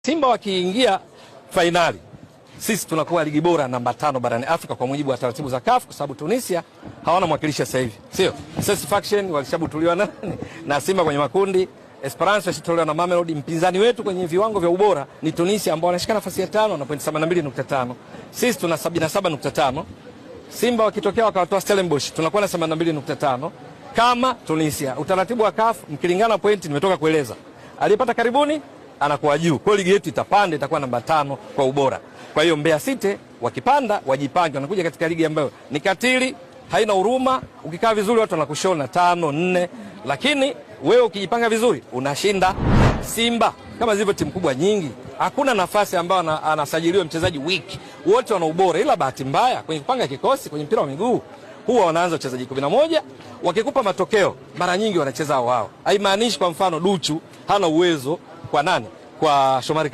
Simba wakiingia fainali, sisi tunakuwa ligi bora namba 5 barani Afrika kwa mujibu wa taratibu za CAF, kwa sababu Tunisia hawana mwakilishi sasa hivi. Sio? Satisfaction walishabutuliwa na Simba kwenye makundi, Esperance washitolewa na Mamelodi. Mpinzani wetu kwenye viwango vya ubora ni Tunisia ambao wanashika nafasi ya 5 na point 72.5. Sisi tuna 77.5. Simba wakitokea wakawatoa Stellenbosch tunakuwa na 82.5 kama Tunisia. Utaratibu wa CAF mkilingana pointi nimetoka kueleza. Aliyepata karibuni anakuwa juu. Kwa ligi yetu itapanda, itakuwa namba 5 kwa ubora. Kwa hiyo Mbeya City wakipanda wajipange, wanakuja katika ligi ambayo ni katili, haina huruma. Ukikaa vizuri watu wanakushona 5 4, lakini wewe ukijipanga vizuri unashinda. Simba kama zilivyo timu kubwa nyingi, hakuna nafasi ambayo anasajiliwa mchezaji wiki. Wote wana ubora, ila bahati mbaya kwenye kupanga kikosi kwenye mpira wa miguu huwa wanaanza wachezaji 11, wakikupa matokeo mara nyingi wanacheza wao. Haimaanishi kwa mfano Duchu hana uwezo kwa nani? Kwa Shomari